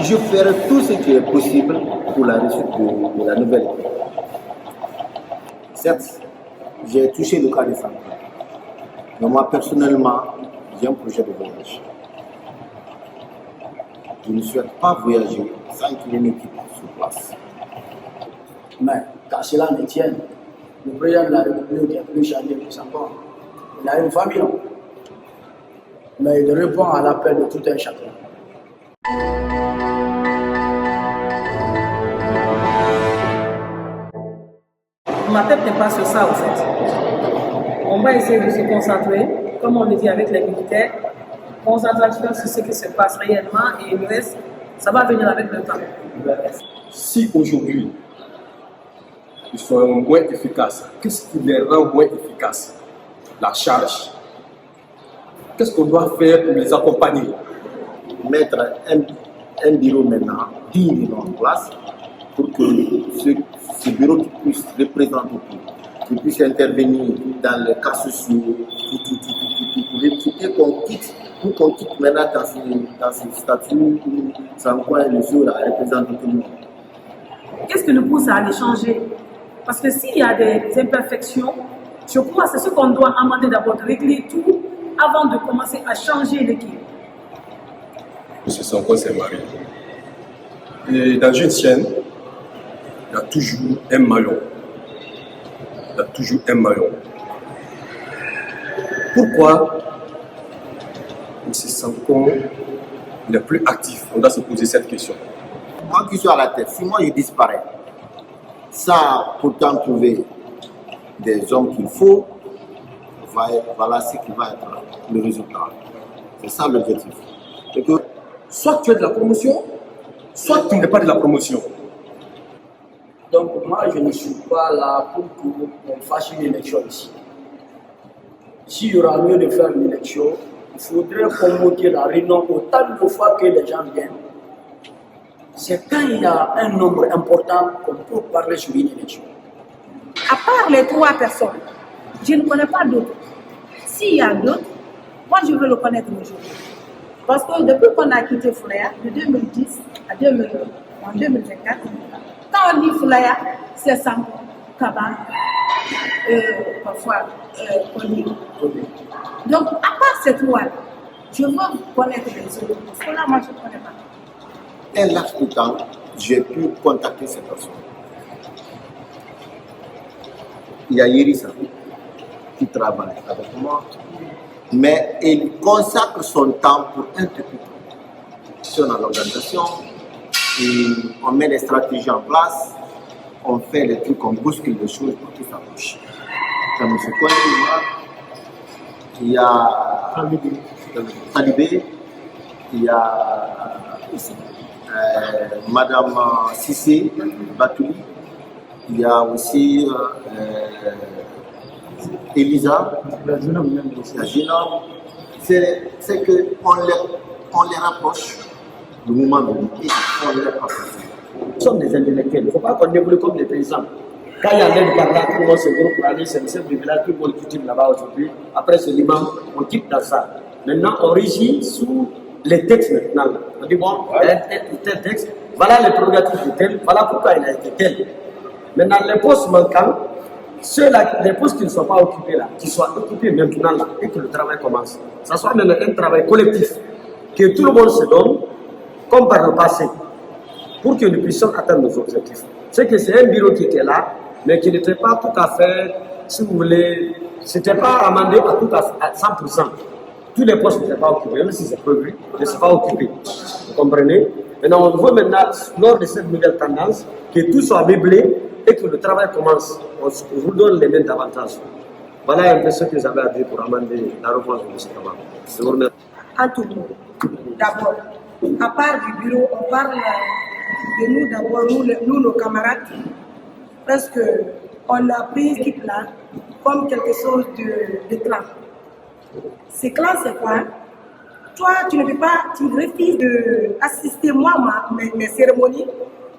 je ferai tout ce qui est possible pour la réussite de la nouvelle équipe. Certes, j'ai touché le cas des femmes. Mais moi, personnellement, j'ai un projet de voyage. Je ne souhaite pas voyager sans qu'il y ait une équipe sur place. Mais qu'à cela ne tienne, le président de la République est plus chargé que ça. Il a une famille, non? Mais il répond à l'appel de tout un chacun. Ma tête n'est pas sur ça, en fait. On va essayer de se concentrer, comme on le dit avec les militaires, concentration sur ce qui se passe réellement et le reste, ça va venir avec le temps. Si aujourd'hui, ils sont moins efficaces, qu'est-ce qui les rend moins efficaces? La charge. Qu'est-ce qu'on doit faire pour les accompagner? Mettre un bureau maintenant digne en place pour que ce bureau qui puisse représenter tout, qui puisse intervenir dans les cas sociaux, pour éviter qu'on quitte maintenant dans ce statut où ça envoie le jour à représenter tout le monde. Qu'est-ce qui nous pousse à aller changer? Parce que s'il y a des imperfections, je crois que c'est ce qu'on doit amender d'abord, de régler tout avant de commencer à changer l'équipe. M. Sanko s'est marié. Et dans une chaîne, il y a toujours un maillon. Il y a toujours un maillon. Pourquoi M. Sanko n'est plus actif? On doit se poser cette question. Moi qui suis à la tête, si moi je disparais, sans pourtant trouver des hommes qu'il faut, voilà ce qui va être le résultat. C'est ça l'objectif. Soit tu es de la promotion, soit tu n'es pas de la promotion. Donc moi, je ne suis pas là pour qu'on fasse une élection ici. S'il y aura lieu de faire une élection, il faudrait convoquer la réunion autant de fois que les gens viennent. C'est quand il y a un nombre important qu'on peut parler sur une élection. À part les 3 personnes, je ne connais pas d'autres. S'il y a d'autres, moi je veux le connaître aujourd'hui. Parce que depuis qu'on a quitté Foulaya, de 2010 à 2024, quand on dit Foulaya, c'est Sanko, Kaba, parfois Koni. Donc, à part ces 3, je veux connaître les autres. Parce que là, moi, je ne connais pas. Un laps de temps, j'ai pu contacter ces personnes. Il y a Yerissa qui travaille avec moi, mais il consacre son temps pour un petit peu dans l'organisation. Et on met les stratégies en place, on fait les trucs, on bouscule les choses pour que ça bouge. Comme M. Kouani, il y a Talibé, il y a Madame Sissé Batouli, il y a aussi Elisa, la jeune homme. C'est qu'on les rapproche du moment venu et on les rapproche. Nous sommes des intellectuels, il ne faut pas qu'on évolue comme des paysans. Quand il y a l'aide par là, tout le monde se groupe pour aller, c'est le chef du village, tout le monde cultive là-bas aujourd'hui. Après c'est l'imam, on quitte dans ça. Maintenant, on régit sous les textes maintenant. On dit bon, tel texte, voilà les prérogatives de tel, voilà pourquoi il a été tel. Maintenant, les postes manquants, les postes qui ne sont pas occupés là, qui soient occupés maintenant là, et que le travail commence. Ça soit maintenant un travail collectif, que tout le monde se donne, comme par le passé, pour que nous puissions atteindre nos objectifs. C'est que c'est un bureau qui était là, mais qui n'était pas tout à fait, si vous voulez, c'était pas amendé à 100%. Tous les postes n'étaient pas occupés, même si c'est prévu, ne sont pas occupés. Vous comprenez? Maintenant, on veut maintenant, lors de cette nouvelle tendance, que tout soit meublé et que le travail commence. On vous donne les mêmes avantages. Voilà un peu ce que j'avais à dire pour amender la réponse de M. Kamara. Je vous remercie. En tout cas, d'abord, à part du bureau, on parle de nous d'abord, nous, nos camarades, parce qu'on a pris l'équipe là comme quelque chose de clan. Ces clans, c'est quoi? Toi, tu ne peux pas, tu refuses d'assister moi, mes cérémonies.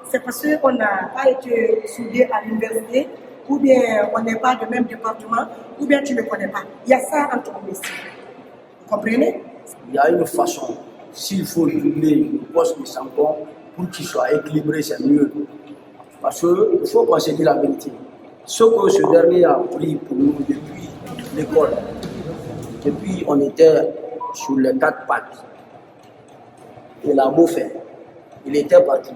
C'est parce qu'on n'a pas été soudés à l'université, ou bien on n'est pas du même département, ou bien tu ne me connais pas. Il y a ça entre nous ici. Vous comprenez? Il y a une façon s'il faut doubler le poste de Sanko pour qu'il soit équilibré, c'est mieux. Parce qu'il faut qu'on se dise la vérité. Ce que ce dernier a pris pour nous depuis l'école, depuis on était sur les 4 pattes, il a beau faire, il était parti.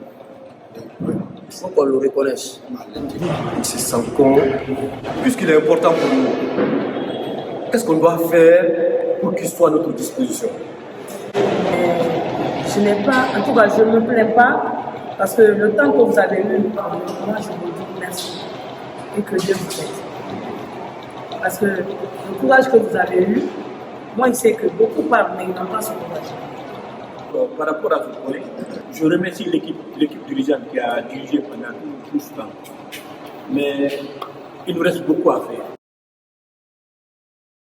Il faut qu'on le reconnaisse. Monsieur Sanko, puisqu'il est important pour nous, qu'est-ce qu'on doit faire pour qu'il soit à notre disposition? Je n'ai pas, en tout cas, je ne me plains pas parce que le temps que vous avez eu, moi je vous dis merci et que Dieu vous aide. Parce que le courage que vous avez eu, moi je sais que beaucoup parlent, mais ils n'ont pas ce courage. Par rapport à ce point, je remercie l'équipe dirigeante qui a dirigé pendant tout ce temps. Mais il nous reste beaucoup à faire.